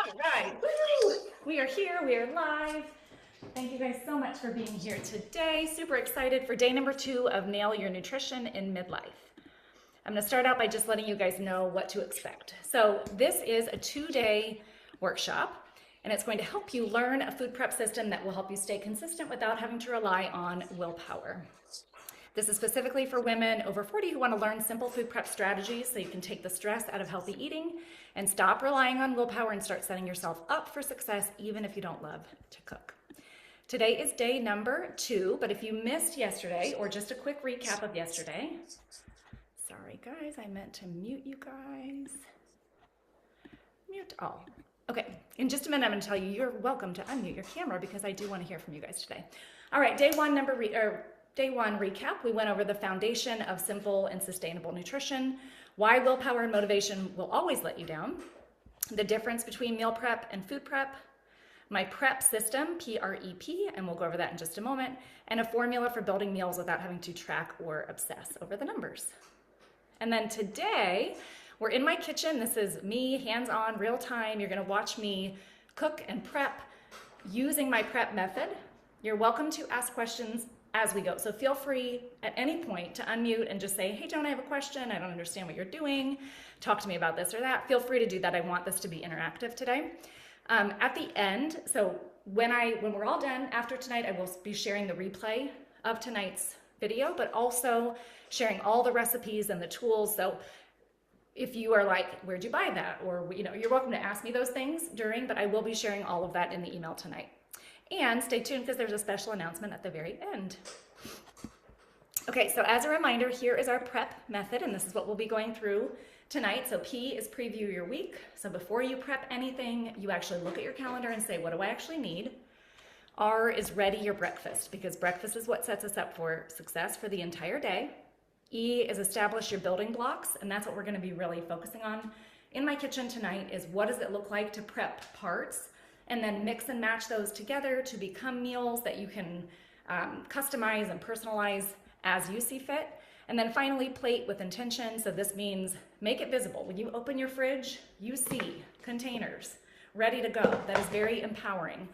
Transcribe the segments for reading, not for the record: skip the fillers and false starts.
All right, woo! We are here, we are live. Thank you guys so much for being here today. Super excited for day number 2 of Nail Your Nutrition in Midlife. I'm gonna start out by just letting you guys know what to expect. So this is a 2-day workshop, and it's going to help you learn a food prep system that will help you stay consistent without having to rely on willpower. This is specifically for women over 40 who want to learn simple food prep strategies so you can take the stress out of healthy eating and stop relying on willpower and start setting yourself up for success even if you don't love to cook. Today is day number 2, but if you missed yesterday, or just a quick recap of yesterday, sorry guys, I meant to mute you guys. Mute all. Okay, in just a minute I'm going to tell you you're welcome to unmute your camera because I do want to hear from you guys today. All right, day one recap, we went over the foundation of simple and sustainable nutrition, why willpower and motivation will always let you down, the difference between meal prep and food prep, my prep system, P-R-E-P, and we'll go over that in just a moment, and a formula for building meals without having to track or obsess over the numbers. And then today, we're in my kitchen. This is me, hands-on, real time. You're gonna watch me cook and prep using my prep method. You're welcome to ask questions as we go. So feel free at any point to unmute and just say, hey Joan, I have a question. I don't understand what you're doing. Talk to me about this or that. Feel free to do that. I want this to be interactive today. At the end, so when we're all done after tonight, I will be sharing the replay of tonight's video, but also sharing all the recipes and the tools. So if you are like, where'd you buy that? Or, you're welcome to ask me those things during, but I will be sharing all of that in the email tonight. And stay tuned because there's a special announcement at the very end. Okay, so as a reminder, here is our prep method, and this is what we'll be going through tonight. So P is preview your week. So before you prep anything, you actually look at your calendar and say, what do I actually need? R is ready your breakfast, because breakfast is what sets us up for success for the entire day. E is establish your building blocks, and that's what we're gonna be really focusing on in my kitchen tonight, is what does it look like to prep parts, and then mix and match those together to become meals that you can customize and personalize as you see fit. And then finally, plate with intention. So this means make it visible. When you open your fridge, you see containers ready to go. That is very empowering.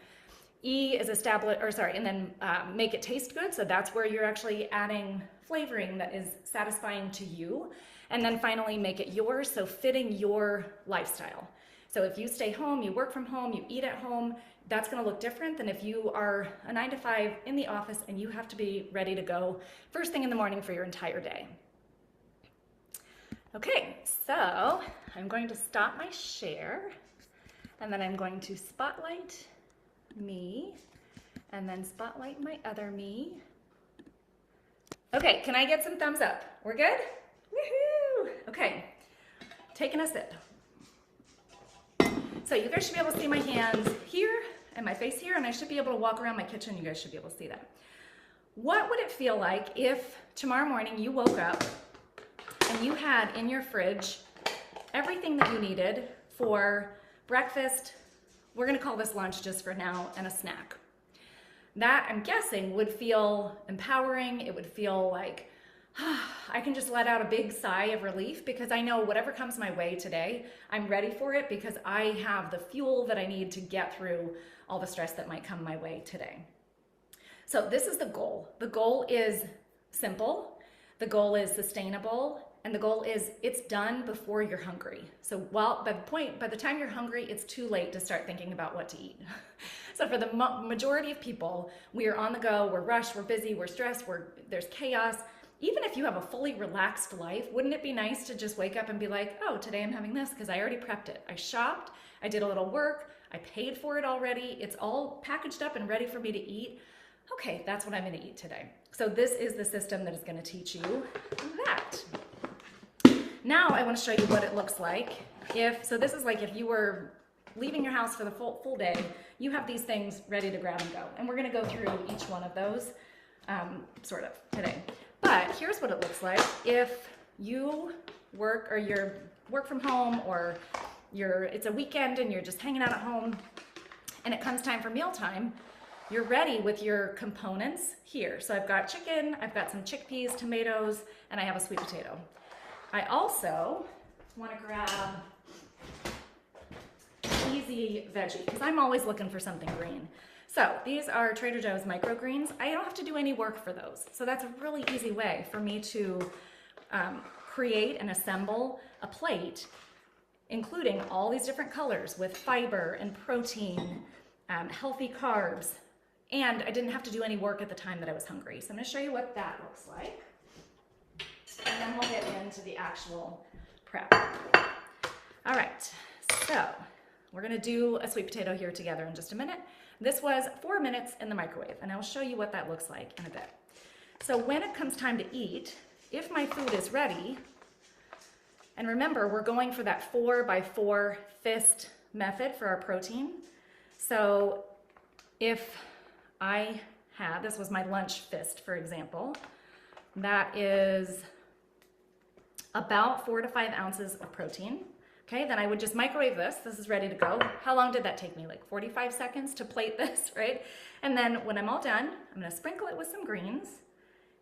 E is and then make it taste good. So that's where you're actually adding flavoring that is satisfying to you. And then finally, make it yours, so fitting your lifestyle. So if you stay home, you work from home, you eat at home, that's gonna look different than if you are a 9 to 5 in the office and you have to be ready to go first thing in the morning for your entire day. Okay, so I'm going to stop my share, and then I'm going to spotlight me, and then spotlight my other me. Okay, can I get some thumbs up? We're good? Woohoo! Okay, taking a sip. So you guys should be able to see my hands here and my face here, and I should be able to walk around my kitchen. You guys should be able to see that. What would it feel like if tomorrow morning you woke up and you had in your fridge everything that you needed for breakfast? We're gonna call this lunch just for now, and a snack. That, I'm guessing, would feel empowering. It would feel like, I can just let out a big sigh of relief because I know whatever comes my way today, I'm ready for it because I have the fuel that I need to get through all the stress that might come my way today. So this is the goal. The goal is simple. The goal is sustainable. And the goal is it's done before you're hungry. So by the time you're hungry, it's too late to start thinking about what to eat. So for the majority of people, we are on the go, we're rushed, we're busy, we're stressed, there's chaos. Even if you have a fully relaxed life, wouldn't it be nice to just wake up and be like, oh, today I'm having this because I already prepped it. I shopped, I did a little work, I paid for it already. It's all packaged up and ready for me to eat. Okay, that's what I'm gonna eat today. So this is the system that is gonna teach you that. Now I wanna show you what it looks like. So this is like if you were leaving your house for the full day, you have these things ready to grab and go. And we're gonna go through each one of those sort of today. But here's what it looks like if you work from home, or it's a weekend and you're just hanging out at home and it comes time for mealtime. You're ready with your components here. So I've got chicken, I've got some chickpeas, tomatoes, and I have a sweet potato. I also want to grab easy veggie because I'm always looking for something green. So these are Trader Joe's microgreens. I don't have to do any work for those. So that's a really easy way for me to create and assemble a plate, including all these different colors with fiber and protein, healthy carbs, and I didn't have to do any work at the time that I was hungry. So I'm gonna show you what that looks like. And then we'll get into the actual prep. All right, so we're gonna do a sweet potato here together in just a minute. This was 4 minutes in the microwave, and I'll show you what that looks like in a bit. So when it comes time to eat, if my food is ready, and remember, we're going for that 4x4 fist method for our protein. So if I had, this was my lunch fist, for example, that is about 4 to 5 ounces of protein. Okay, then I would just microwave this. This is ready to go. How long did that take me? Like 45 seconds to plate this, right? And then when I'm all done, I'm gonna sprinkle it with some greens,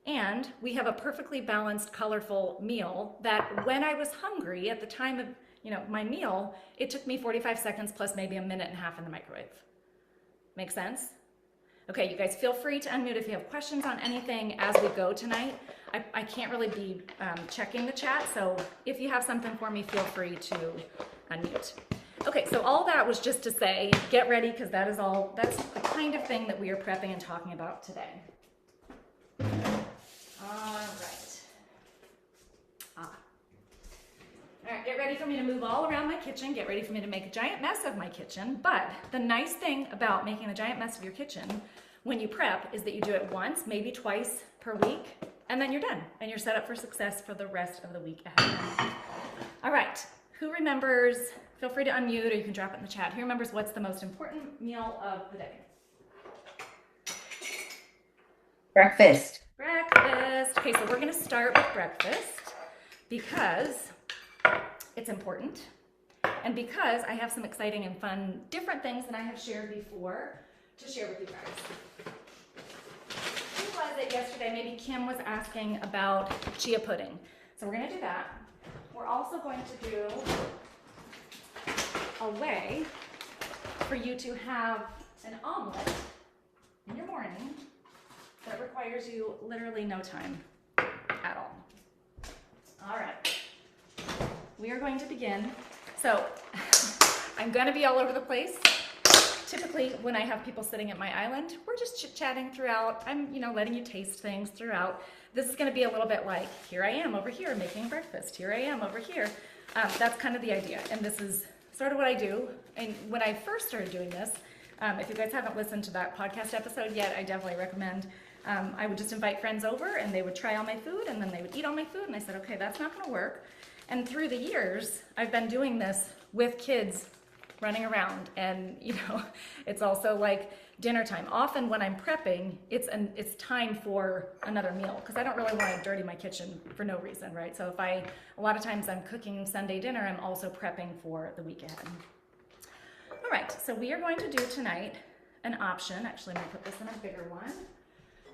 and we have a perfectly balanced, colorful meal that when I was hungry at the time of, my meal, it took me 45 seconds plus maybe a minute and a half in the microwave. Make sense? Okay, you guys feel free to unmute if you have questions on anything as we go tonight. I can't really be checking the chat, so if you have something for me, feel free to unmute. Okay, so all that was just to say, get ready, because that's the kind of thing that we are prepping and talking about today. All right. All right, get ready for me to move all around my kitchen. Get ready for me to make a giant mess of my kitchen. But the nice thing about making a giant mess of your kitchen when you prep is that you do it once, maybe twice per week, and then you're done. And you're set up for success for the rest of the week ahead. All right, who remembers, feel free to unmute or you can drop it in the chat. Who remembers what's the most important meal of the day? Breakfast. Breakfast. Okay, so we're gonna start with breakfast because it's important, and because I have some exciting and fun, different things that I have shared before to share with you guys. Who was it yesterday? Maybe Kim was asking about chia pudding. So we're gonna do that. We're also going to do a way for you to have an omelet in your morning that requires you literally no time at all. All right. We are going to begin. So I'm going to be all over the place. Typically, when I have people sitting at my island, we're just chit-chatting throughout. I'm, letting you taste things throughout. This is going to be a little bit like, here I am over here making breakfast. Here I am over here. That's kind of the idea. And this is sort of what I do. And when I first started doing this, if you guys haven't listened to that podcast episode yet, I definitely recommend. I would just invite friends over and they would try all my food and then they would eat all my food. And I said, okay, that's not going to work. And through the years, I've been doing this with kids running around, and it's also like dinner time. Often when I'm prepping, it's time for another meal because I don't really want to dirty my kitchen for no reason, right? So a lot of times I'm cooking Sunday dinner, I'm also prepping for the week ahead. All right, so we are going to do tonight an option. Actually, I'm gonna put this in a bigger one.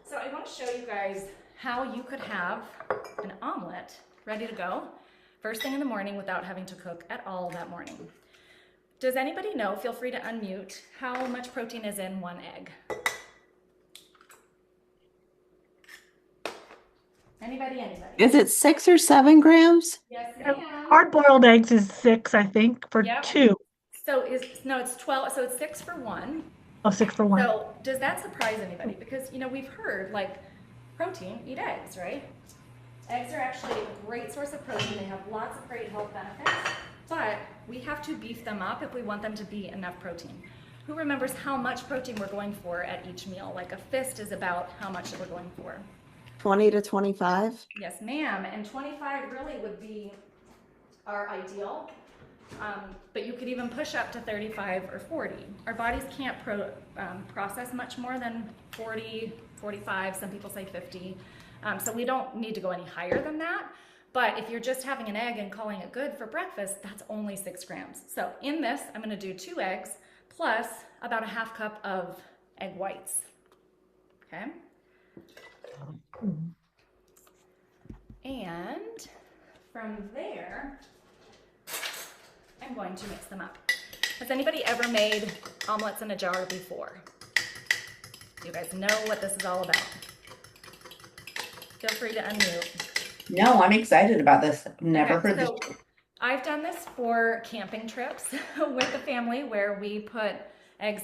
So I want to show you guys how you could have an omelet ready to go first thing in the morning without having to cook at all that morning. Does anybody know, feel free to unmute, how much protein is in one egg? Anybody? Is it 6 or 7 grams? Yes, ma'am. Hard-boiled eggs is 6, I think, for Yep. 2. So it's 12, so it's 6 for 1. Oh, 6 for 1. So does that surprise anybody? Because, we've heard, like, protein, eat eggs, right? Eggs are actually a great source of protein. They have lots of great health benefits, but we have to beef them up if we want them to be enough protein. Who remembers how much protein we're going for at each meal? Like a fist is about how much that we're going for? 20 to 25? Yes, ma'am. And 25 really would be our ideal. But you could even push up to 35 or 40. Our bodies can't process much more than 40, 45, some people say 50. So we don't need to go any higher than that. But if you're just having an egg and calling it good for breakfast, that's only 6 grams. So in this, I'm gonna do 2 eggs plus about a half cup of egg whites, okay? And from there, I'm going to mix them up. Has anybody ever made omelets in a jar before? You guys know what this is all about. Feel free to unmute. No, I'm excited about this. Never Okay, heard this. so I've done this for camping trips with the family where we put eggs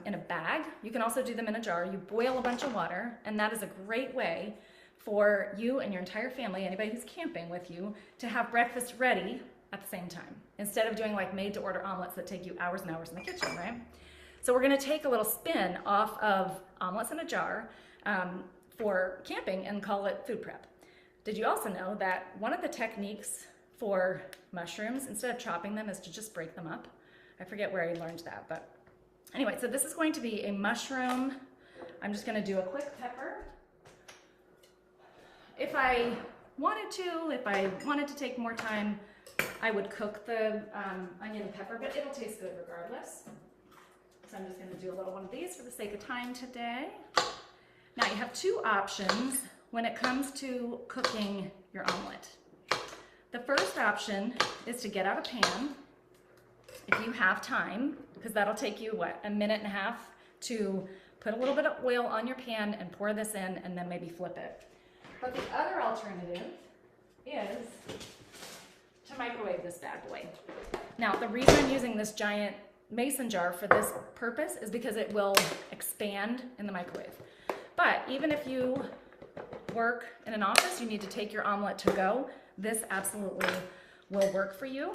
in a bag. You can also do them in a jar. You boil a bunch of water, and that is a great way for you and your entire family, anybody who's camping with you, to have breakfast ready at the same time, instead of doing like made-to-order omelets that take you hours and hours in the kitchen, right? So we're gonna take a little spin off of omelets in a jar for camping and call it food prep. Did you also know that one of the techniques for mushrooms, instead of chopping them, is to just break them up? I forget where I learned that, but anyway, so this is going to be a mushroom. I'm just gonna do a quick pepper. If I wanted to take more time, I would cook the onion and pepper, but it'll taste good regardless. So I'm just gonna do a little one of these for the sake of time today. Now you have two options when it comes to cooking your omelet. The first option is to get out a pan, if you have time, because that'll take you, what, a minute and a half to put a little bit of oil on your pan and pour this in and then maybe flip it. But the other alternative is to microwave this bad boy. Now, the reason I'm using this giant mason jar for this purpose is because it will expand in the microwave. But even if you work in an office, you need to take your omelet to go, this absolutely will work for you.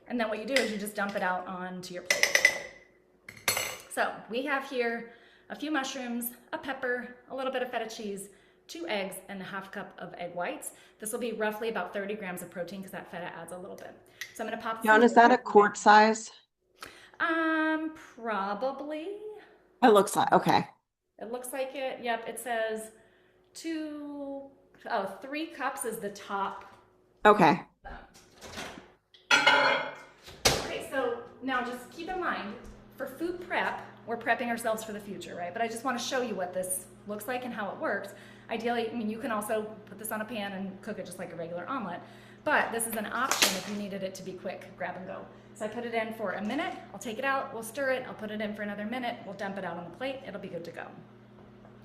And then what you do is you just dump it out onto your plate. So we have here a few mushrooms, a pepper, a little bit of feta cheese, 2 eggs, and a half cup of egg whites. This will be roughly about 30 grams of protein because that feta adds a little bit. So I'm gonna pop this Joan, in. is that a quart size? Probably. It looks like, okay. It looks like it. Yep, it says 3 cups is the top. Okay. Okay, so now just keep in mind, for food prep, we're prepping ourselves for the future, right? But I just want to show you what this looks like and how it works. Ideally, I mean, you can also put this on a pan and cook it just like a regular omelet, but this is an option if you needed it to be quick, grab and go. So I put it in for a minute, I'll take it out, we'll stir it, I'll put it in for another minute, we'll dump it out on the plate, it'll be good to go.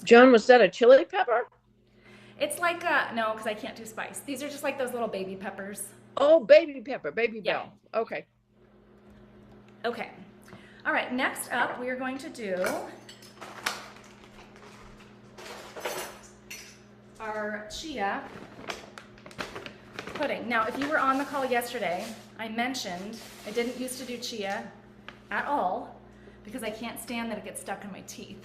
Joan, was that a chili pepper? It's like, no, because I can't do spice. These are just like those little baby peppers. Oh, baby pepper, baby Yeah. bell. Okay. Okay. All right, next up, we are going to do our chia pudding. Now, if you were on the call yesterday, I mentioned I didn't used to do chia at all because I can't stand that it gets stuck in my teeth.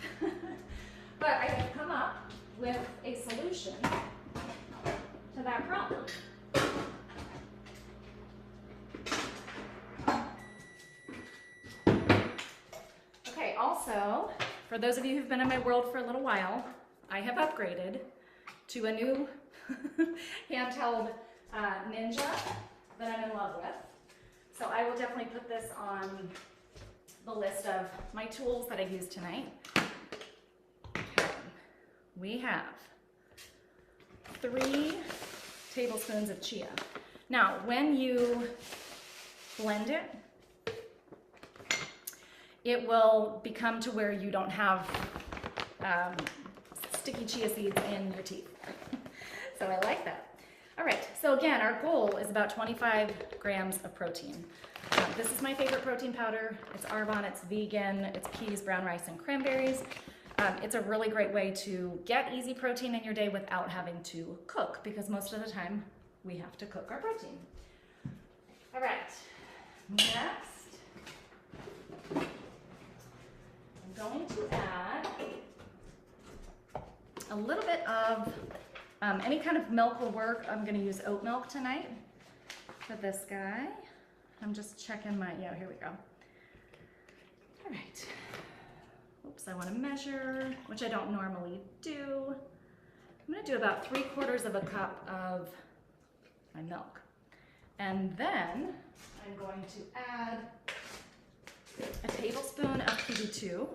But I have come up with a solution to that problem. Okay, also, for those of you who've been in my world for a little while, I have upgraded to a new handheld Ninja that I'm in love with. So I will definitely put this on the list of my tools that I use tonight. Okay. We have 3 tablespoons of chia. Now, when you blend it, it will become to where you don't have sticky chia seeds in your teeth. So I like that. All right, so again, our goal is about 25 grams of protein. This is my favorite protein powder. It's Arbonne, it's vegan, it's peas, brown rice, and cranberries. It's a really great way to get easy protein in your day without having to cook, because most of the time we have to cook our protein. All right, next, I'm going to add a little bit of any kind of milk will work. I'm going to use oat milk tonight for this guy. I'm just checking my, yeah, here we go. All right. Oops, I want to measure, which I don't normally do. I'm going to do about 3/4 of a cup of my milk. And then I'm going to add a tablespoon of PB2.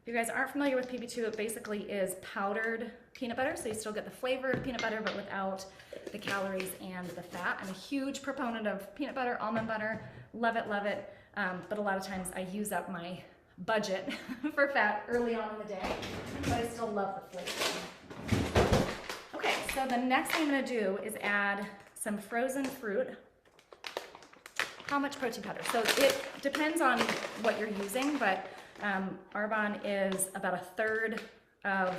If you guys aren't familiar with PB2, it basically is powdered peanut butter, so you still get the flavor of peanut butter, but without the calories and the fat. I'm a huge proponent of peanut butter, almond butter, love it, love it. but a lot of times I use up my budget for fat early on in the day, but I still love the flavor. Okay, so the next thing I'm gonna do is add some frozen fruit. How much protein powder? So it depends on what you're using, but Arbonne is about 1/3 of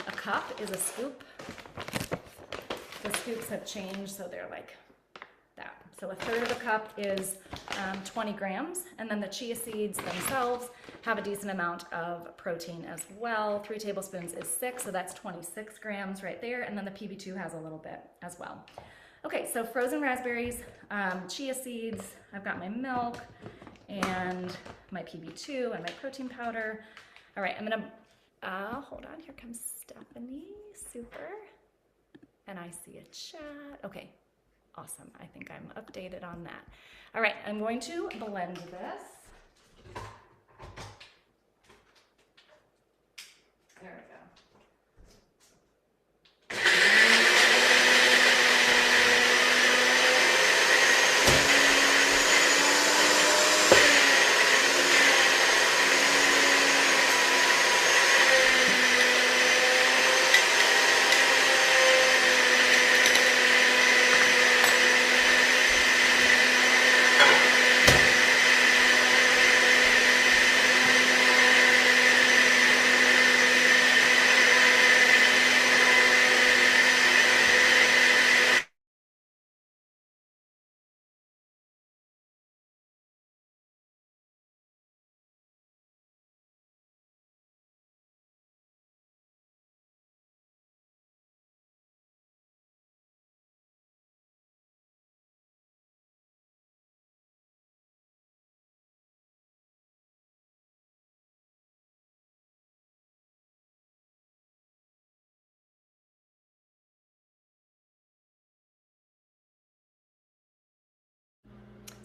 a cup is a scoop. The scoops have changed, so they're like that. So 1/3 of a cup is 20 grams, and then the chia seeds themselves have a decent amount of protein as well. 3 tablespoons is 6, so that's 26 grams right there, and then the PB2 has a little bit as well. Okay, so frozen raspberries, chia seeds, I've got my milk, and my PB2 and my protein powder. All right, I'm gonna, hold on, here comes Stephanie, super. And I see a chat. Okay, awesome. I think I'm updated on that. All right, I'm going to blend this. There we go.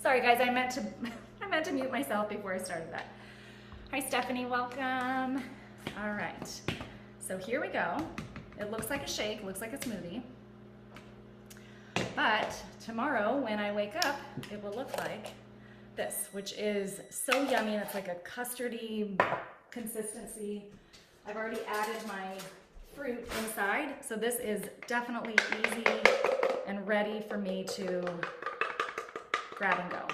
Sorry guys, I meant to mute myself before I started that. Hi Stephanie, welcome. All right, so here we go. It looks like a shake, looks like a smoothie. But tomorrow when I wake up, it will look like this, which is so yummy, and it's like a custardy consistency. I've already added my fruit inside, so this is definitely easy and ready for me to grab and go.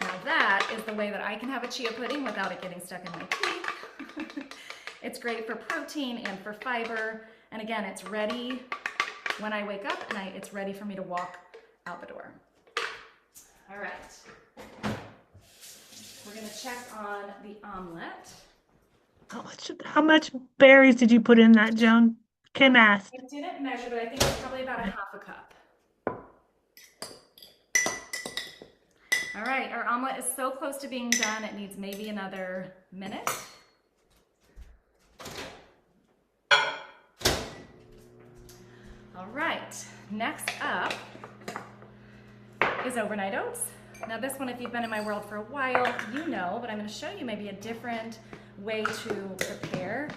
Now that is the way that I can have a chia pudding without it getting stuck in my teeth. It's great for protein and for fiber, and again, it's ready when I wake up, and it's ready for me to walk out the door. All right, we're gonna check on the omelet. How much berries did you put in that, Joan? Kim asked. I didn't measure, but I think it's probably about 1/2 cup. All right, our omelet is so close to being done, it needs maybe another minute. All right, next up is overnight oats. Now this one, if you've been in my world for a while, you know, but I'm gonna show you maybe a different way to prepare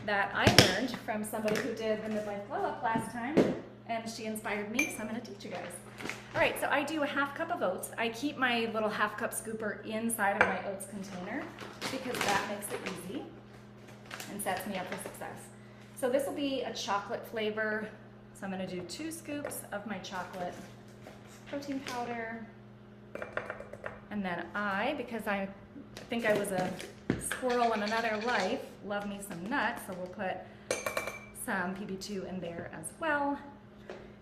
that I learned from somebody who did the Midlife Glow Up last time, and she inspired me, so I'm gonna teach you guys. All right, so I do 1/2 cup of oats. I keep my little 1/2 cup scooper inside of my oats container because that makes it easy and sets me up for success. So this will be a chocolate flavor. So I'm gonna do 2 scoops of my chocolate protein powder. And then because I think I was a squirrel in another life, love me some nuts, so we'll put some PB2 in there as well.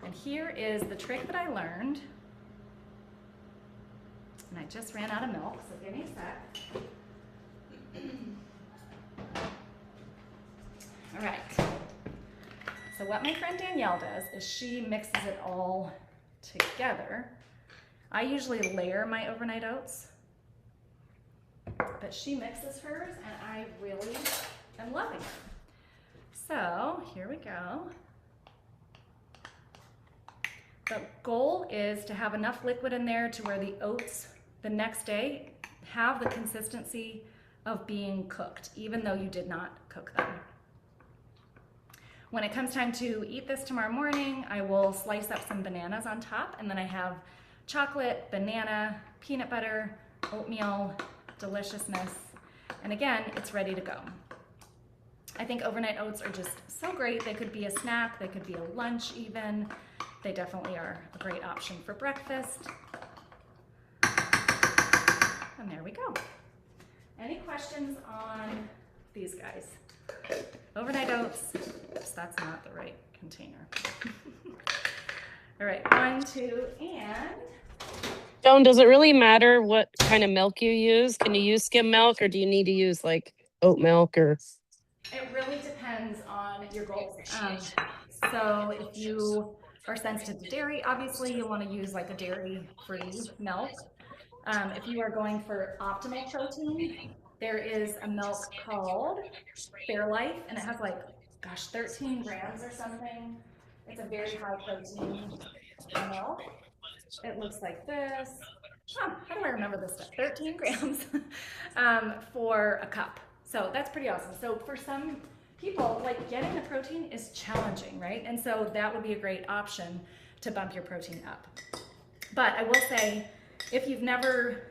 And here is the trick that I learned. And I just ran out of milk, so give me a sec. All right. So what my friend Danielle does is she mixes it all together. I usually layer my overnight oats, but she mixes hers, and I really am loving it. So here we go. The goal is to have enough liquid in there to where the oats the next day have the consistency of being cooked, even though you did not cook them. When it comes time to eat this tomorrow morning, I will slice up some bananas on top, and then I have chocolate, banana, peanut butter, oatmeal deliciousness. And again, it's ready to go. I think overnight oats are just so great. They could be a snack, they could be a lunch even. They definitely are a great option for breakfast. And there we go. Any questions on these guys? Overnight oats. Oops, that's not the right container. All right, 1, 2, and Joan, does it really matter what kind of milk you use? Can you use skim milk or do you need to use like oat milk or? it really depends on your goals. So if you are sensitive to dairy, obviously you'll want to use like a dairy-free milk. If you are going for optimal protein, there is a milk called Fairlife, and it has like, gosh, 13 grams or something. It's a very high protein milk. It looks like this. How do I remember this stuff? 13 grams for a cup. So that's pretty awesome. So for some people, like getting the protein is challenging, right? And so that would be a great option to bump your protein up. But I will say, if you've never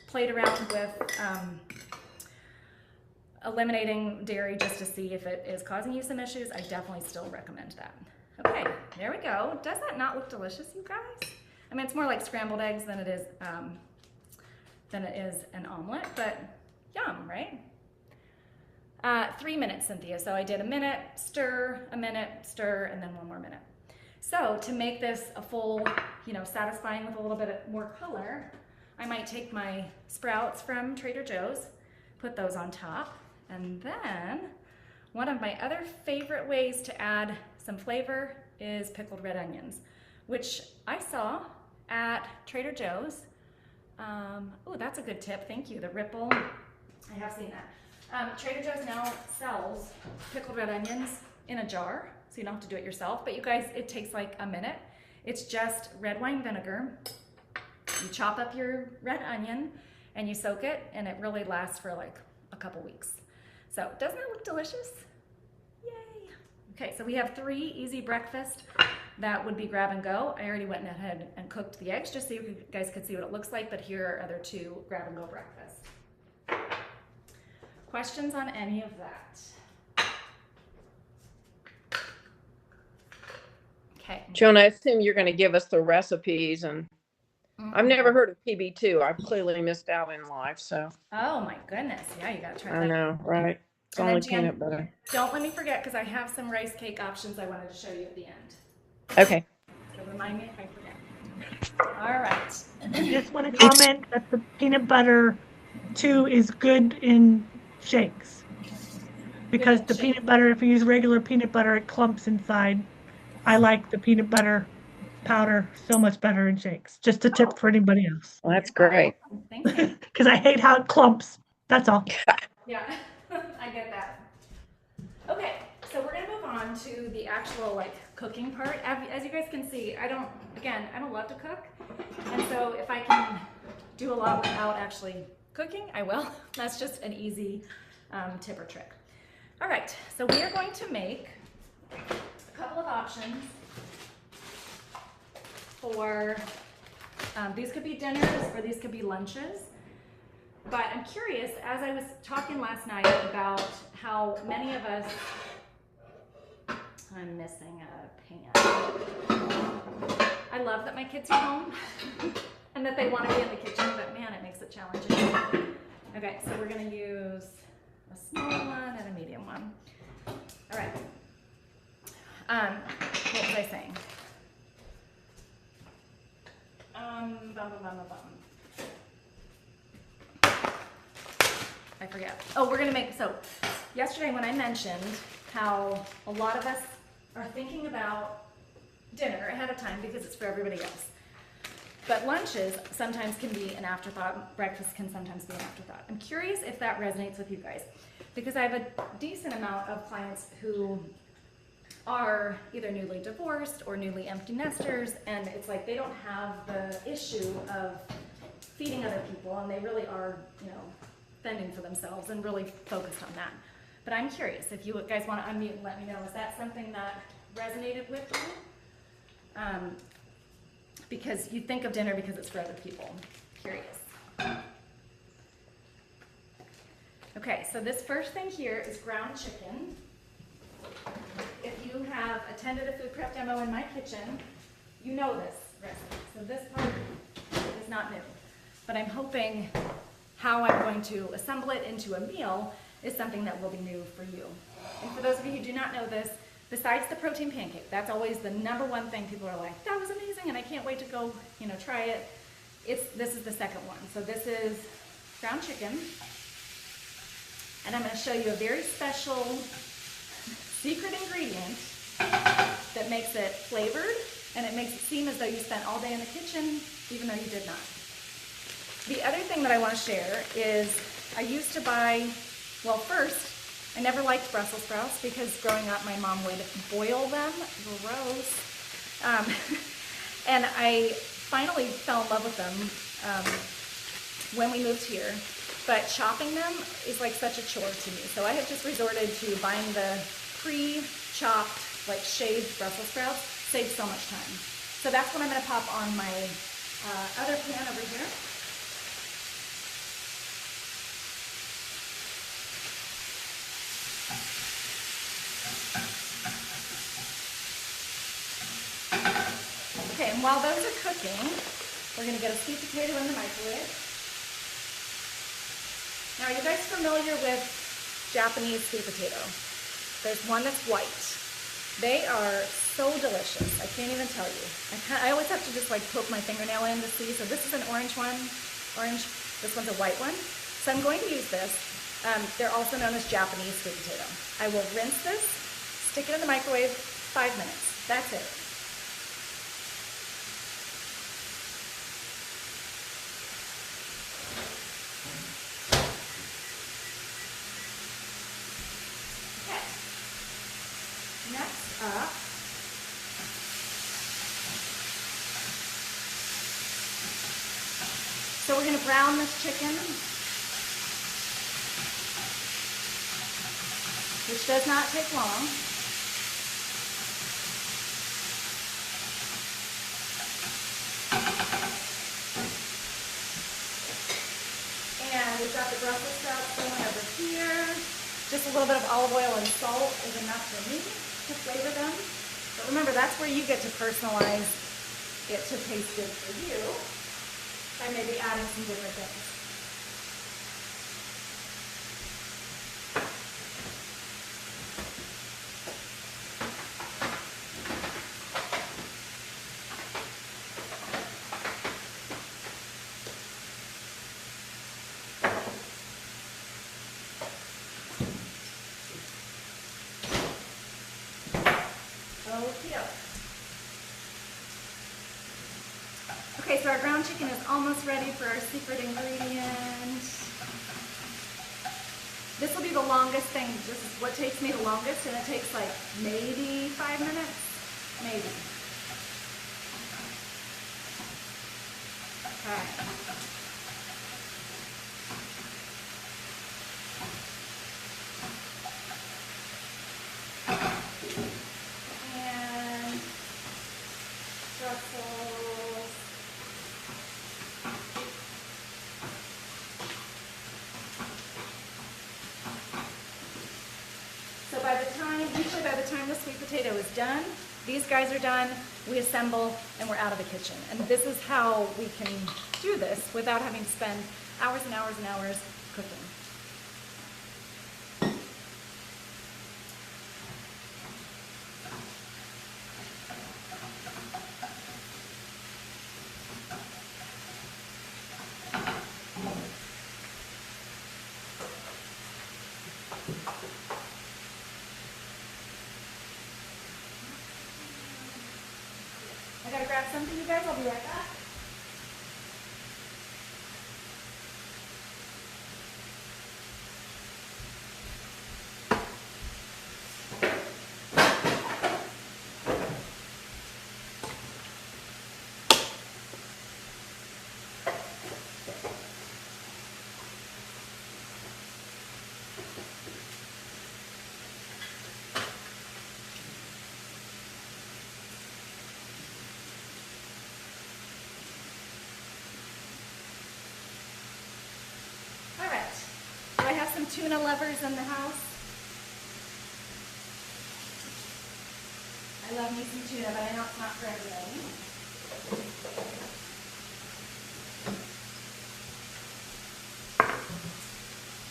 played around with eliminating dairy just to see if it is causing you some issues, I definitely still recommend that. Okay, there we go. Does that not look delicious, you guys? I mean, it's more like scrambled eggs than it is an omelet, but yum, right? 3 minutes, Cynthia. So I did a minute, stir, and then 1 more minute. So to make this a full, satisfying with a little bit more color, I might take my sprouts from Trader Joe's, put those on top, and then one of my other favorite ways to add some flavor is pickled red onions, which I saw at Trader Joe's. Oh, that's a good tip. Thank you. The Ripple. I have seen that. Trader Joe's now sells pickled red onions in a jar, so you don't have to do it yourself. But you guys, it takes like a minute. It's just red wine vinegar. You chop up your red onion and you soak it, and it really lasts for like a couple weeks. So doesn't that look delicious? Yay. Okay, so we have 3 easy breakfast that would be grab and go. I already went ahead and cooked the eggs just so you guys could see what it looks like, but here are other 2 grab and go breakfasts. Questions on any of that? Okay. Joan, I assume you're going to give us the recipes, and I've never heard of PB2. I've clearly missed out in life, so. Oh my goodness. Yeah, you gotta try that. I know, right? It's And only then, Jan, peanut butter. Don't let me forget, because I have some rice cake options I wanted to show you at the end. Okay. So remind me if I forget. All right. I just want to comment that the peanut butter too is good in shakes. Because the peanut butter, if you use regular peanut butter, it clumps inside. I like the peanut butter powder so much better in shakes. Just a tip for anybody else. Well, that's great. Thank you. Because I hate how it clumps. That's all. Yeah, I get that. Okay, so we're gonna move on to the actual cooking part. As you guys can see, I don't love to cook. And so if I can do a lot without actually cooking, I will. That's just an easy tip or trick. All right, so we are going to make a couple of options for, these could be dinners or these could be lunches. But I'm curious, as I was talking last night about how many of us, I'm missing a pan. I love that my kids are home and that they want to be in the kitchen, but man, it makes it challenging. Okay, so we're gonna use a small one and a medium one. All right. What was I saying? I forget. Oh, we're gonna make, so yesterday when I mentioned how a lot of us are thinking about dinner ahead of time because it's for everybody else. But lunches sometimes can be an afterthought, breakfast can sometimes be an afterthought. I'm curious if that resonates with you guys, because I have a decent amount of clients who are either newly divorced or newly empty nesters, and it's like they don't have the issue of feeding other people, and they really are, fending for themselves and really focused on that. But I'm curious if you guys want to unmute and let me know, is that something that resonated with you? Because you think of dinner because it's for other people. Curious. Okay, so this first thing here is ground chicken. If you have attended a food prep demo in my kitchen, you know this recipe. So this part is not new. But I'm hoping how I'm going to assemble it into a meal is something that will be new for you. And for those of you who do not know this, besides the protein pancake, that's always the number one thing people are like, that was amazing and I can't wait to go, try it. This is the second one. So this is ground chicken. And I'm going to show you a very special secret ingredient that makes it flavored and it makes it seem as though you spent all day in the kitchen, even though you did not. The other thing that I want to share is I used to buy, well, first, I never liked Brussels sprouts because growing up my mom would boil them. Gross. And I finally fell in love with them when we moved here. But chopping them is like such a chore to me. So I have just resorted to buying the pre-chopped, like shaved Brussels sprouts. Saves so much time. So that's what I'm going to pop on my other pan over here. Okay, and while those are cooking, we're going to get a sweet potato in the microwave. Now, are you guys familiar with Japanese sweet potato? There's one that's white. They are so delicious. I can't even tell you. I always have to just like poke my fingernail in to see. So this is an orange one. This one's a white one. So I'm going to use this. They're also known as Japanese sweet potato. I will rinse this, stick it in the microwave, 5 minutes. That's it. Next up, so we're going to brown this chicken, which does not take long. And we've got the Brussels sprouts going over here. Just a little bit of olive oil and salt is enough for me to flavor them. But remember, that's where you get to personalize it to taste good for you by maybe adding some different things. Okay, so our ground chicken is almost ready for our secret ingredient. This will be the longest thing. This is what takes me the longest, and it takes like maybe 5 minutes, maybe. Okay. And Brussels. So usually by the time the sweet potato is done, these guys are done, we assemble, and we're out of the kitchen. And this is how we can do this without having to spend hours and hours and hours cooking. I gotta grab something, you guys. I'll be right back. some tuna lovers in the house? I love me some tuna, but I know it's not for everybody.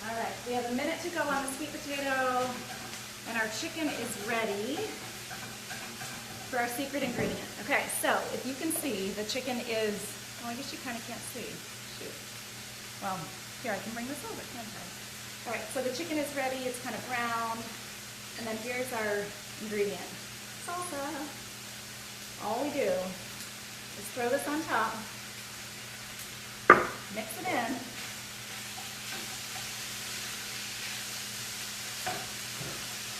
All right, we have a minute to go on the sweet potato, and our chicken is ready for our secret ingredient. Okay, so if you can see, the chicken is, well, I guess you kind of can't see. Shoot. Well, here, I can bring this over, can't I? All right, so the chicken is ready. It's kind of brown. And then here's our ingredient, salsa. All we do is throw this on top, mix it in,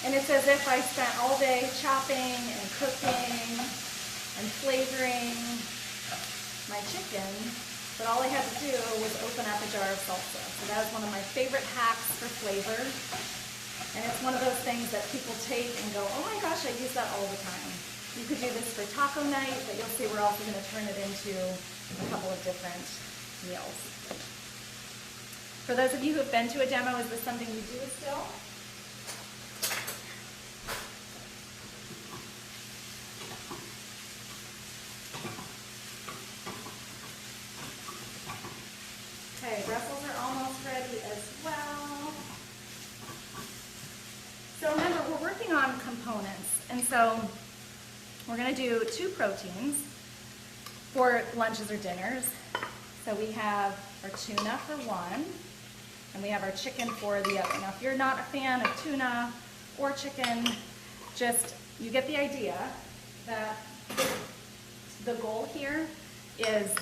and it's as if I spent all day chopping and cooking and flavoring my chicken, but all I had to do was open up a jar of salsa. So that is one of my favorite hacks for flavor. And it's one of those things that people take and go, oh my gosh, I use that all the time. You could do this for taco night, but you'll see we're also going to turn it into a couple of different meals. For those of you who have been to a demo, is this something you do still? Okay, Brussels are almost ready as well. So remember, we're working on components, and so we're going to do 2 proteins for lunches or dinners. So we have our tuna for one, and we have our chicken for the other. Now, if you're not a fan of tuna or chicken, just, you get the idea that the goal here is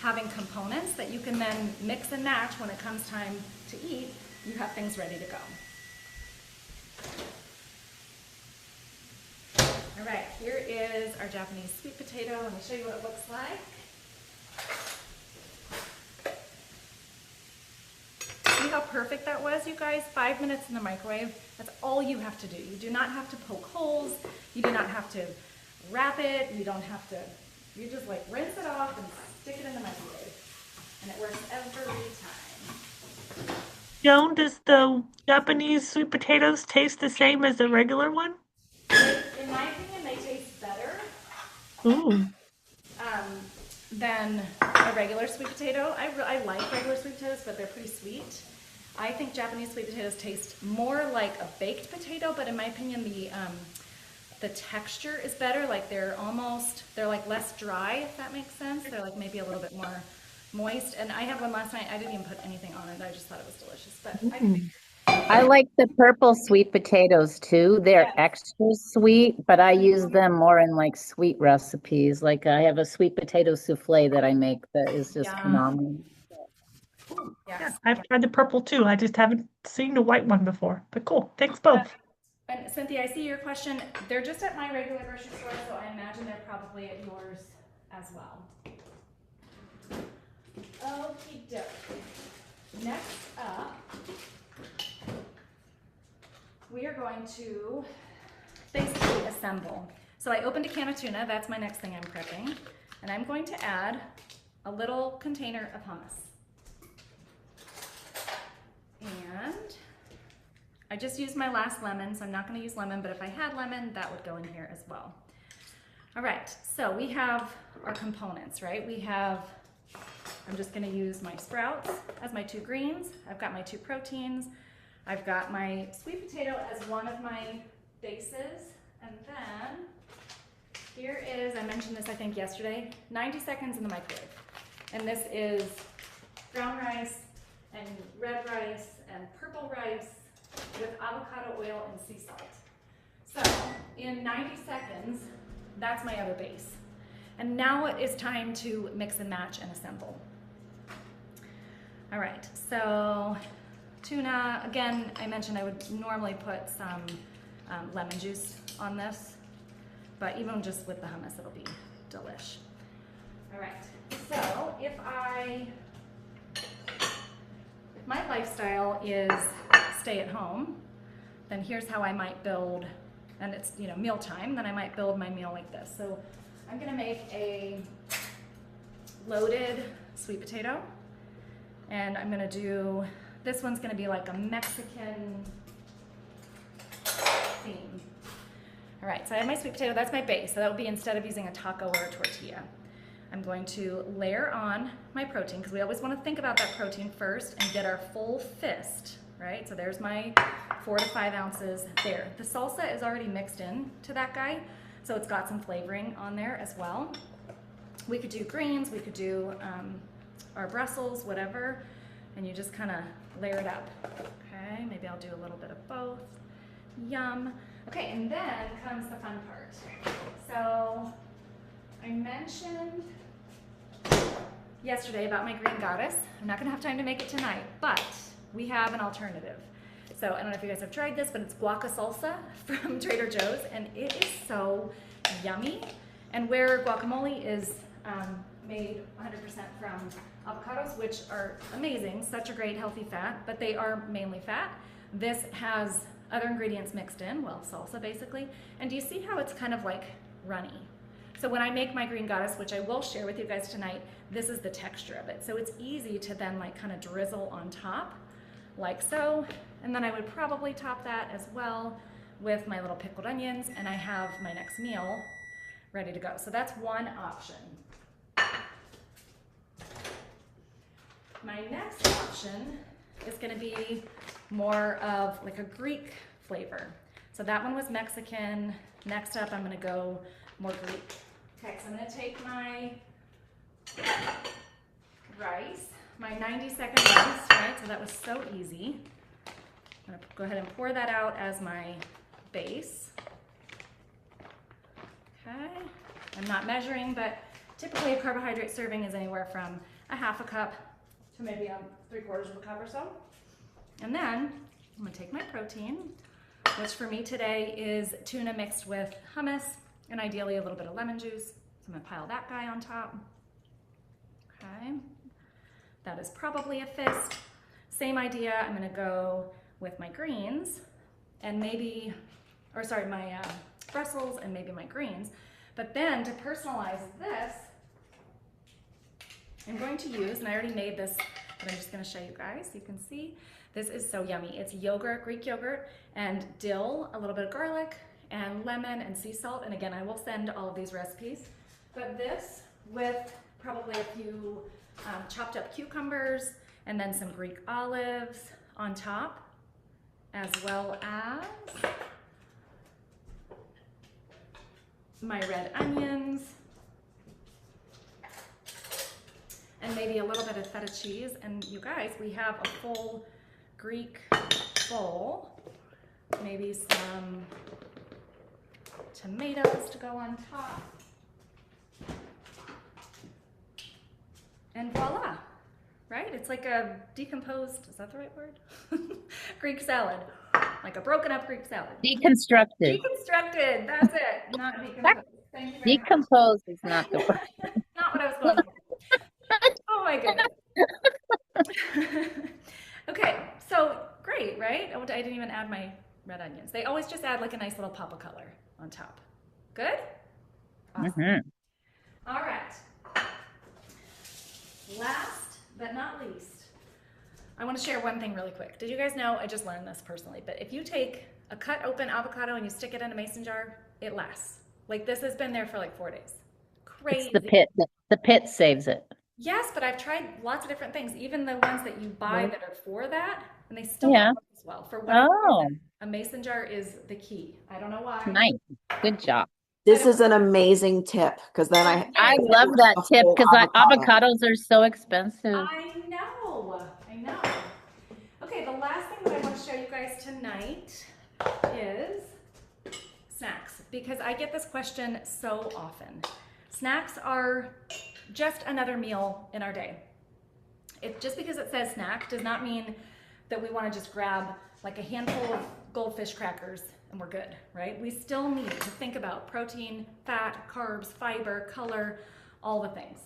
having components that you can then mix and match when it comes time to eat. You have things ready to go. All right, here is our Japanese sweet potato. Let me show you what it looks like. See how perfect that was, you guys? 5 minutes in the microwave. That's all you have to do. You do not have to poke holes. You do not have to wrap it. You don't have to, you just like rinse it off and stick it in the microwave. And it works every time. Joan, does the Japanese sweet potatoes taste the same as the regular one? In my opinion, they taste better Ooh. than a regular sweet potato. I like regular sweet potatoes, but they're pretty sweet. I think Japanese sweet potatoes taste more like a baked potato, but in my opinion, the texture is better. Like they're like less dry, if that makes sense. They're like maybe a little bit more moist. And I had one last night. I didn't even put anything on it. I just thought it was delicious. But I like the purple sweet potatoes too. They're extra sweet, but I use them more in like sweet recipes. Like I have a sweet potato souffle that I make that is just phenomenal. Yeah, I've tried the purple too. I just haven't seen the white one before. But cool. Thanks both. And Cynthia, I see your question. They're just at my regular grocery store, so I imagine they're probably at yours as well. Okie dokie. Next up, we are going to basically assemble. So I opened a can of tuna. That's my next thing I'm prepping. And I'm going to add a little container of hummus. And I just used my last lemon, so I'm not going to use lemon, but if I had lemon, that would go in here as well. All right, so we have our components, right? We have, I'm just going to use my sprouts as my 2 greens. I've got my 2 proteins. I've got my sweet potato as one of my bases. And then here is, I mentioned this I think yesterday, 90 seconds in the microwave. And this is brown rice and red rice and purple rice with avocado oil and sea salt. So in 90 seconds, that's my other base. And now it is time to mix and match and assemble. All right, so tuna, again, I mentioned I would normally put some lemon juice on this, but even just with the hummus, it'll be delish. All right, so if my lifestyle is stay at home, then here's how I might build, and it's, you know, mealtime, then I might build my meal like this. So I'm gonna make a loaded sweet potato, and I'm gonna do this one's gonna be like a Mexican theme. All right, so I have my sweet potato, that's my base. So that would be instead of using a taco or a tortilla. I'm going to layer on my protein because we always want to think about that protein first and get our full fist, right? So there's my 4 to 5 ounces there. The salsa is already mixed in to that guy, so it's got some flavoring on there as well. We could do greens, we could do our Brussels, whatever, and you just kind of layer it up. Okay, maybe I'll do a little bit of both. Yum. Okay, and then comes the fun part. So I mentioned yesterday about my green goddess. I'm not gonna have time to make it tonight, but we have an alternative. So I don't know if you guys have tried this, but it's guaca salsa from Trader Joe's, and it is so yummy. And where guacamole is made 100% from avocados, which are amazing, such a great healthy fat, but they are mainly fat. This has other ingredients mixed in, well, salsa basically. And do you see how it's kind of like runny? So when I make my green goddess, which I will share with you guys tonight, this is the texture of it. So it's easy to then like kind of drizzle on top, like so. And then I would probably top that as well with my little pickled onions, and I have my next meal ready to go. So that's one option. My next option is gonna be more of like a Greek flavor. So that one was Mexican. Next up, I'm gonna go more Greek. Okay, so I'm gonna take my rice, my 90-second rice, right? So that was so easy. I'm gonna go ahead and pour that out as my base. Okay, I'm not measuring, but typically a carbohydrate serving is anywhere from a half a cup to maybe 3/4 of a cup or so. And then I'm gonna take my protein, which for me today is tuna mixed with hummus and ideally a little bit of lemon juice. So I'm gonna pile that guy on top. Okay, that is probably a fist. Same idea, I'm gonna go with my greens and maybe, or sorry, my Brussels and maybe my greens. But then to personalize this, I'm going to use, and I already made this, but I'm just gonna show you guys so you can see. This is so yummy. It's yogurt, Greek yogurt, and dill, a little bit of garlic, and lemon and sea salt. And again, I will send all of these recipes. But this with probably a few chopped up cucumbers and then some Greek olives on top, as well as my red onions, and maybe a little bit of feta cheese. And you guys, we have a full Greek bowl. Maybe some tomatoes to go on top. And voila, right? It's like a decomposed, is that the right word? Greek salad, like a broken up Greek salad. Deconstructed. Deconstructed, that's it, not decomposed. Thank you very much. Decompose is not the word. Not what I was going for. Oh my goodness. Okay, so great, right? Oh, I didn't even add my red onions. They always just add like a nice little pop of color on top. Good? Awesome. Mhm. All right. Last but not least, I want to share one thing really quick. Did you guys know, I just learned this personally, but if you take a cut open avocado and you stick it in a mason jar, it lasts. Like this has been there for like 4 days. Crazy. It's the pit. The pit saves it. Yes, but I've tried lots of different things, even the ones that you buy that are for that, and they still Yeah. don't work as well. For whatever Oh, reason, a mason jar is the key. I don't know why. nice. Good job. This is an amazing tip because then I love that a tip whole because avocado. avocados are so expensive. I know. Okay, the last thing that I want to show you guys tonight is snacks, because I get this question so often. Snacks are just another meal in our day. Just because it says snack does not mean that we want to just grab like a handful of goldfish crackers and we're good, right? We still need to think about protein, fat, carbs, fiber, color, all the things.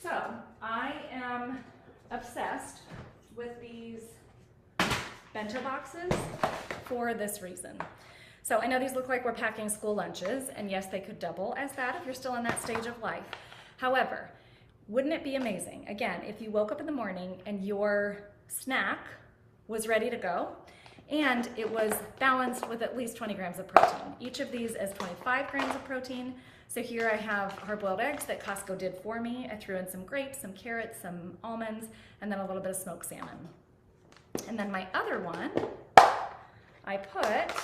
So I am obsessed with these bento boxes for this reason. So I know these look like we're packing school lunches, and yes, they could double as that if you're still in that stage of life. However, wouldn't it be amazing, again, if you woke up in the morning and your snack was ready to go. And it was balanced with at least 20 grams of protein. Each of these is 25 grams of protein. So here I have hard-boiled eggs that Costco did for me. I threw in some grapes, some carrots, some almonds, and then a little bit of smoked salmon. And then my other one, I put,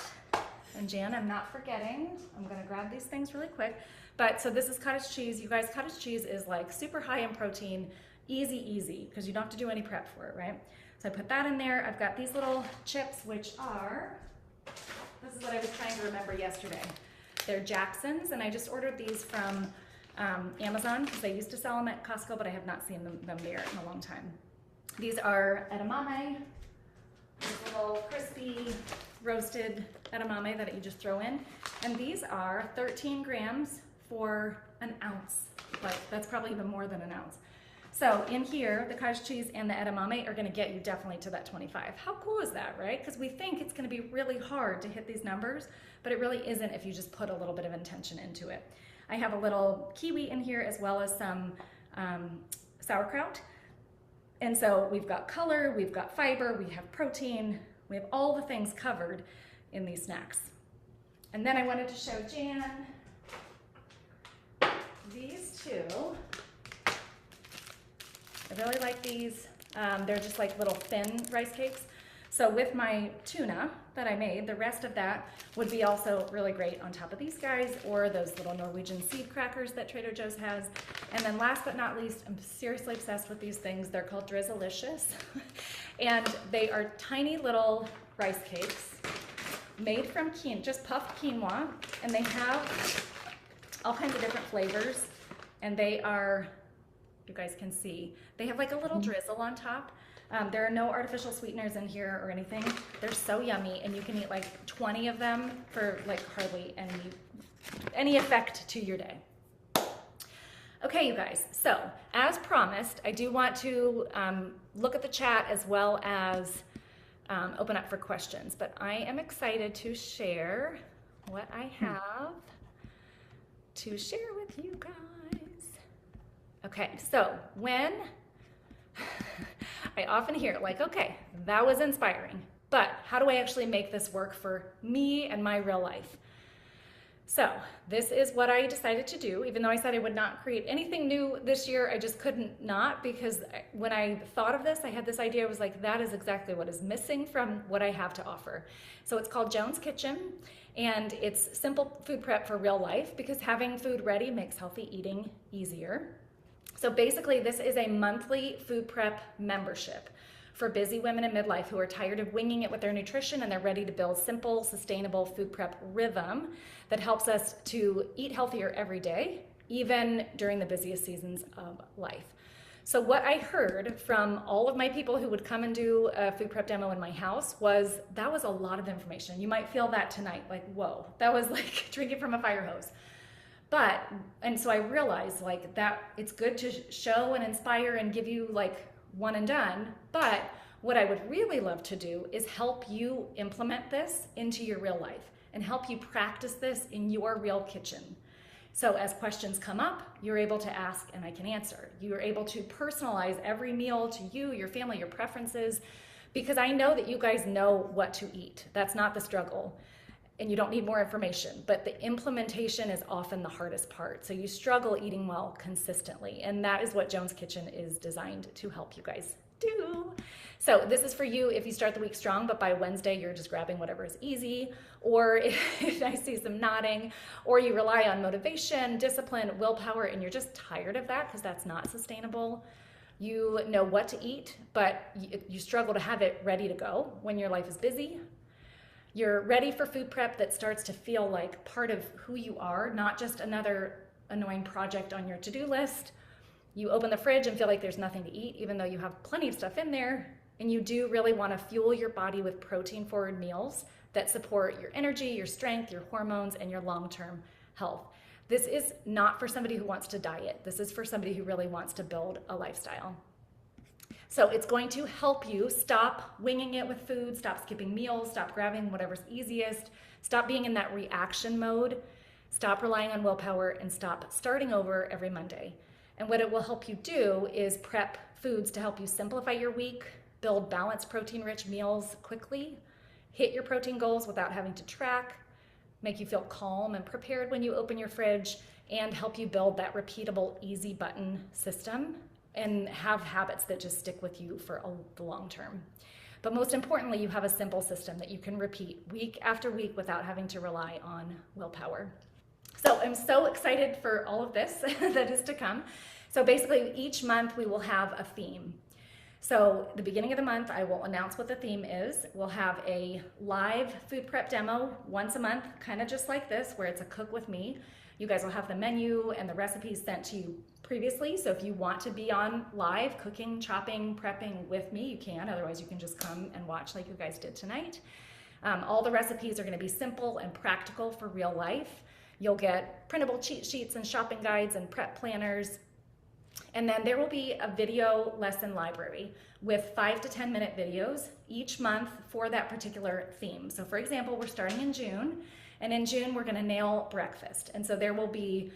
and Jan, I'm not forgetting, I'm gonna grab these things really quick. But so this is cottage cheese. You guys, cottage cheese is like super high in protein, easy, because you don't have to do any prep for it, right? So I put that in there. I've got these little chips, which are, this is what I was trying to remember yesterday. They're Jacksons, and I just ordered these from Amazon because they used to sell them at Costco, but I have not seen them there in a long time. These are edamame, these little crispy roasted edamame that you just throw in. And these are 13 grams for an ounce. Like, that's probably even more than an ounce. So in here, the cottage cheese and the edamame are gonna get you definitely to that 25. How cool is that, right? Because we think it's gonna be really hard to hit these numbers, but it really isn't if you just put a little bit of intention into it. I have a little kiwi in here as well as some sauerkraut. And so we've got color, we've got fiber, we have protein, we have all the things covered in these snacks. And then I wanted to show Jan these two. I really like these. They're just like little thin rice cakes. So with my tuna that I made, the rest of that would be also really great on top of these guys or those little Norwegian seed crackers that Trader Joe's has. And then last but not least, I'm seriously obsessed with these things. They're called Drizzlicious. And they are tiny little rice cakes made from quinoa, just puffed quinoa. And they have all kinds of different flavors. And they are, you guys can see, they have like a little drizzle on top. There are no artificial sweeteners in here or anything. They're so yummy, and you can eat like 20 of them for like hardly any effect to your day. Okay, you guys, so as promised, I do want to look at the chat as well as open up for questions, but I am excited to share what I have to share with you guys. Okay, so when I often hear like, okay, that was inspiring, but how do I actually make this work for me and my real life? So this is what I decided to do. Even though I said I would not create anything new this year, I just couldn't not, because when I thought of this, I had this idea. I was like, that is exactly what is missing from what I have to offer. So it's called Joan's Kitchen, and it's simple food prep for real life, because having food ready makes healthy eating easier. So basically, this is a monthly food prep membership for busy women in midlife who are tired of winging it with their nutrition, and they're ready to build simple, sustainable food prep rhythm that helps us to eat healthier every day, even during the busiest seasons of life. So what I heard from all of my people who would come and do a food prep demo in my house was, that was a lot of information. You might feel that tonight, like, whoa, that was like drinking from a fire hose. And so I realized like that it's good to show and inspire and give you like one and done, but what I would really love to do is help you implement this into your real life and help you practice this in your real kitchen. So as questions come up, you're able to ask and I can answer. You're able to personalize every meal to you, your family, your preferences, because I know that you guys know what to eat. That's not the struggle. And you don't need more information, but the implementation is often the hardest part. So you struggle eating well consistently, and that is what Joan's Kitchen is designed to help you guys do. So this is for you if you start the week strong, but by Wednesday you're just grabbing whatever is easy, or if I see some nodding, or you rely on motivation, discipline, willpower, and you're just tired of that because that's not sustainable. You know what to eat, but you struggle to have it ready to go when your life is busy. You're ready for food prep that starts to feel like part of who you are, not just another annoying project on your to-do list. You open the fridge and feel like there's nothing to eat, even though you have plenty of stuff in there. And you do really want to fuel your body with protein-forward meals that support your energy, your strength, your hormones, and your long-term health. This is not for somebody who wants to diet. This is for somebody who really wants to build a lifestyle. So it's going to help you stop winging it with food, stop skipping meals, stop grabbing whatever's easiest, stop being in that reaction mode, stop relying on willpower, and stop starting over every Monday. And what it will help you do is prep foods to help you simplify your week, build balanced protein-rich meals quickly, hit your protein goals without having to track, make you feel calm and prepared when you open your fridge, and help you build that repeatable easy button system and have habits that just stick with you for the long term. But most importantly, you have a simple system that you can repeat week after week without having to rely on willpower. So I'm so excited for all of this that is to come. So basically each month we will have a theme. So the beginning of the month, I will announce what the theme is. We'll have a live food prep demo once a month, kind of just like this, where it's a cook with me. You guys will have the menu and the recipes sent to you previously. So if you want to be on live cooking, chopping, prepping with me, you can. Otherwise, you can just come and watch like you guys did tonight. All the recipes are going to be simple and practical for real life. You'll get printable cheat sheets and shopping guides and prep planners. And then there will be a video lesson library with 5 to 10 minute videos each month for that particular theme. So for example, we're starting in June, and in June we're going to nail breakfast. And so there will be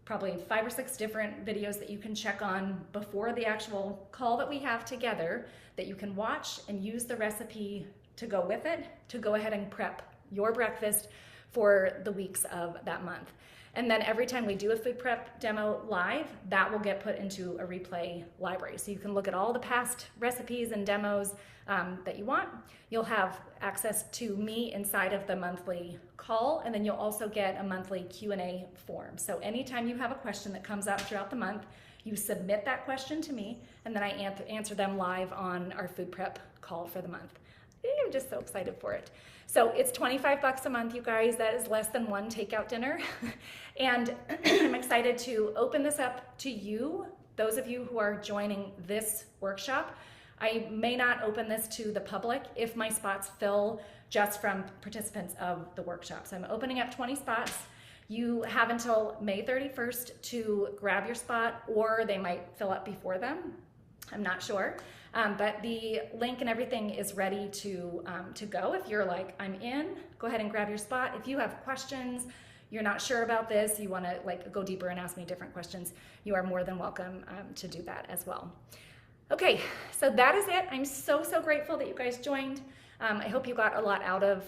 probably 5 or 6 different videos that you can check on before the actual call that we have together that you can watch and use the recipe to go with it to go ahead and prep your breakfast for the weeks of that month. And then every time we do a food prep demo live, that will get put into a replay library. So you can look at all the past recipes and demos that you want. You'll have access to me inside of the monthly call, and then you'll also get a monthly Q&A form. So anytime you have a question that comes up throughout the month, you submit that question to me, and then I answer them live on our food prep call for the month. I'm just so excited for it. So it's $25 a month, you guys. That is less than one takeout dinner. And I'm excited to open this up to you, those of you who are joining this workshop. I may not open this to the public if my spots fill just from participants of the workshop. So I'm opening up 20 spots. You have until May 31st to grab your spot, or they might fill up before them. I'm not sure. But the link and everything is ready to go. If you're like, I'm in, go ahead and grab your spot. If you have questions, you're not sure about this, you want to like go deeper and ask me different questions, you are more than welcome to do that as well. Okay, so that is it. I'm so grateful that you guys joined. I hope you got a lot out of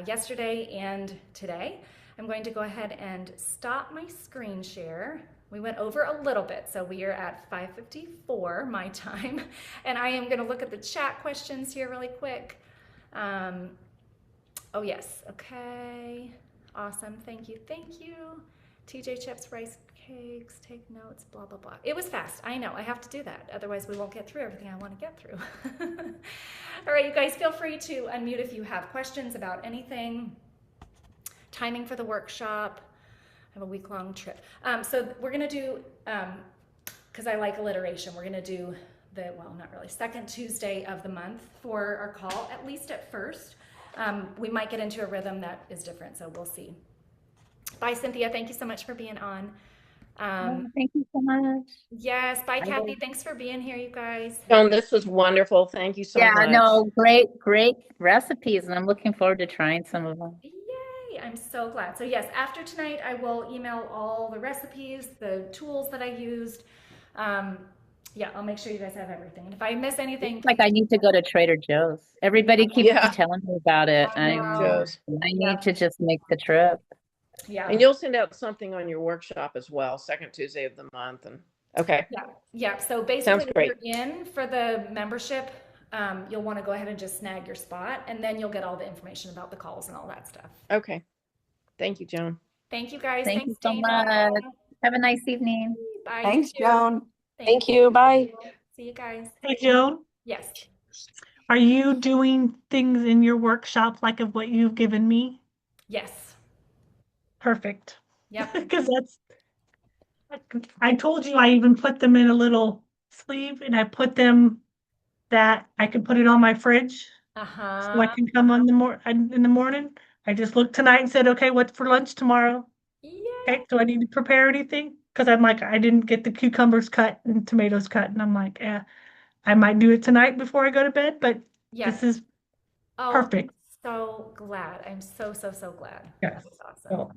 yesterday and today. I'm going to go ahead and stop my screen share. We went over a little bit, so we are at 5:54 my time, and I am going to look at the chat questions here really quick. Oh yes, okay, awesome, thank you. TJ chips, rice cakes, take notes, blah blah blah. It was fast, I know, I have to do that, otherwise we won't get through everything I want to get through. All right, you guys, feel free to unmute if you have questions about anything. Timing for the workshop. I have a week-long trip. So we're going to do, because I like alliteration, we're going to do the, well, not really, second Tuesday of the month for our call, at least at first. We might get into a rhythm that is different, so we'll see. Bye, Cynthia. Thank you so much for being on. Thank you so much. Yes, bye, Kathy. Thanks for being here, you guys. Joan, this was wonderful. Thank you so Yeah, much. no, great recipes, and I'm looking forward to trying some of them. Yay, I'm so glad. So yes, after tonight, I will email all the recipes, the tools that I used. Yeah, I'll make sure you guys have everything. And if I miss anything, It's like I need to go to Trader Joe's. Everybody keeps Yeah. telling me about it. I I know. need to just make the trip. yeah. And you'll send out something on your workshop as well, second Tuesday of the month. And okay. Yeah. So basically, Sounds if great. you're in for the membership, you'll want to go ahead and just snag your spot, and then you'll get all the information about the calls and all that stuff. Okay. Thank you, Joan. Thank you, guys. Thank Thanks, you so Dana. much. Have a nice evening. Bye. Thanks, You too. Joan. Thank you. Bye. See you guys. Hey, Joan, Yes. are you doing things in your workshop like of what you've given me? Yes. Perfect. Yep. Because I told you I even put them in a little sleeve, and I put them that I could put it on my fridge so I can come on in the morning. I just looked tonight and said, okay, what's for lunch tomorrow? Yeah. Okay, do I need to prepare anything? Because I'm like, I didn't get the cucumbers cut and tomatoes cut, and I'm like, I might do it tonight before I go to bed, but Yes. this is Oh, perfect. so glad. I'm so glad. Yes. That's awesome. So,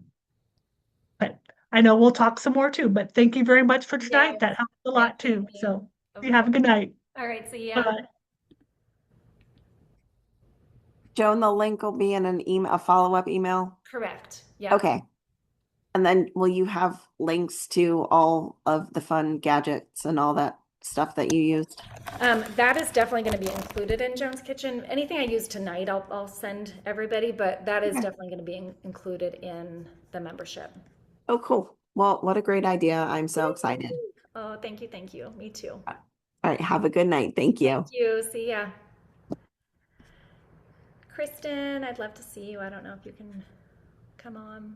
but I know we'll talk some more too, but thank you very much for tonight. Yes. That helped a lot Thank you, too. Amy. So Of you have a course. good night. All right. See ya. Bye. Joan, the link will be in an email, a follow-up email. Correct. Yeah. Okay. And then will you have links to all of the fun gadgets and all that stuff that you used? That is definitely going to be included in Joan's Kitchen. Anything I use tonight, I'll send everybody, but that is definitely going to be included in the membership. Oh, cool. Well, what a great idea. I'm so excited. Oh, thank you. Thank you. Me too. All right. Have a good night. Thank you. Thank you. See ya. Kristen, I'd love to see you. I don't know if you can come on.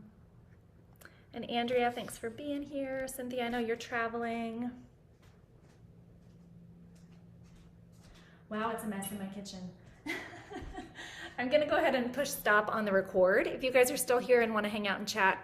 And Andrea, thanks for being here. Cynthia, I know you're traveling. Wow, it's a mess in my kitchen. I'm gonna go ahead and push stop on the record. If you guys are still here and want to hang out and chat,